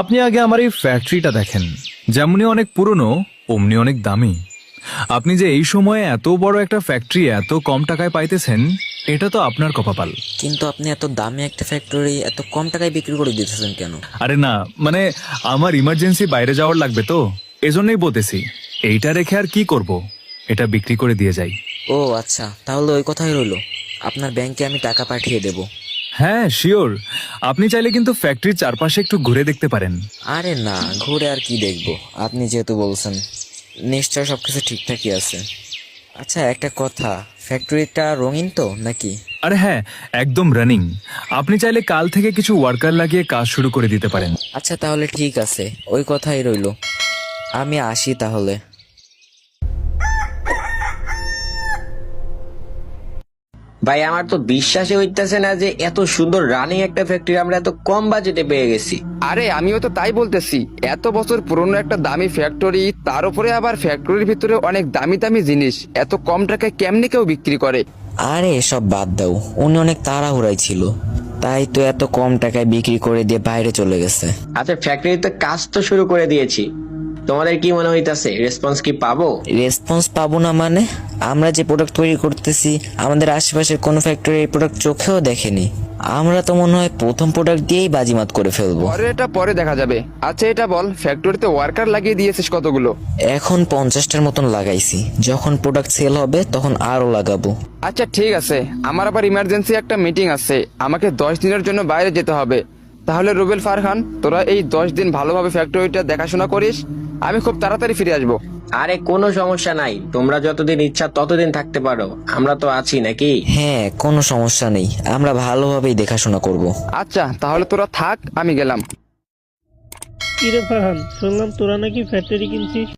আপনি আগে আমার এই ফ্যাক্টরিটা দেখেন, যেমনি অনেক পুরনো অমনি অনেক দামি। আপনি যে এই সময়ে এত বড় একটা ফ্যাক্টরি এত কম টাকায় পাইতেছেন, এটা তো আপনার কপাল। কিন্তু আপনি এত দামি একটা ফ্যাক্টরি এত কম টাকায় বিক্রি করে দিতেছেন কেন? আরে না, মানে আমার ইমার্জেন্সি বাইরে যাওয়ার লাগবে তো, এজন্যই বলতেছি। এইটা রেখে আর কি করব, এটা বিক্রি করে দিয়ে যাই। ও আচ্ছা, তাহলে ওই কথাই রইলো, আপনার ব্যাংকে আমি টাকা পাঠিয়ে দেব। হ্যাঁ শিওর, আপনি চাইলে কিন্তু ফ্যাক্টরির চারপাশে একটু ঘুরে দেখতে পারেন। আরে না, ঘুরে আর কি দেখবো, আপনি যেহেতু বলছেন নিশ্চয় সবকিছু ঠিকঠাকই আছে। আচ্ছা একটা কথা, ফ্যাক্টরিটা রঙিন তো নাকি? আরে হ্যাঁ, একদম রানিং। আপনি চাইলে কাল থেকে কিছু ওয়ার্কার লাগিয়ে কাজ শুরু করে দিতে পারেন। আচ্ছা তাহলে ঠিক আছে, ওই কথাই রইলো, আমি আসি তাহলে। ভাই আমার তো বিশ্বাসই হইতেছে না যে এত সুন্দর রানিং একটা ফ্যাক্টরি আমরা এত কম বাজেটে পেয়ে গেছি। আরে আমিও তো তাই বলতেছি, এত বছর পুরনো একটা দামি ফ্যাক্টরি, তার উপরে আবার ফ্যাক্টরির ভিতরে অনেক দামি দামি জিনিস এত কম টাকায় কেমনে কেউ বিক্রি করে? আরে এসব বাদ দাও, উনি অনেক তাড়াহুড়াই ছিল, তাই তো এত কম টাকায় বিক্রি করে দিয়ে বাইরে চলে গেছে। আচ্ছা ফ্যাক্টরিতে কাজ তো শুরু করে দিয়েছি, তোমাদের কি মনে হইতাছে রেসপন্স কি পাবো? রেসপন্স পাবো না মানে? আমরা যে প্রোডাক্ট তৈরি করতেছি আমাদের আশেপাশের কোনো ফ্যাক্টরি এই প্রোডাক্ট চোখেও দেখেনি। আমরা তো মনে হয় প্রথম প্রোডাক্ট দিয়েই বাজিমাত করে ফেলবো। পরে এটা পরে দেখা যাবে। আচ্ছা এটা বল, ফ্যাক্টরিতে ওয়ার্কার লাগিয়ে দিয়েছিস কতগুলো? এখন 50টার মতন লাগাইছি, যখন প্রোডাক্ট সেল হবে তখন আরো লাগাবো। আচ্ছা ঠিক আছে, আমার আবার ইমার্জেন্সি একটা মিটিং আছে, আমাকে 10 দিনের জন্য বাইরে যেতে হবে। তাহলে রুবেল ফারহান, তোরা এই 10 দিন ভালোভাবে ফ্যাক্টরিটা দেখাশোনা করিস, আমি খুব তাড়াতাড়ি ফিরে আসবো। আরে কোনো সমস্যা নাই, তোমরা যতদিন ইচ্ছা ততদিন থাকতে পারো, আমরা তো আছি নাকি? হ্যাঁ কোনো সমস্যা নেই, আমরা ভালোভাবেই দেখাশোনা করব। আচ্ছা তাহলে তোরা থাক, আমি গেলাম। কিরে ফারহান, শুনলাম তোরা নাকি ফ্যাক্টরি কিনছিস?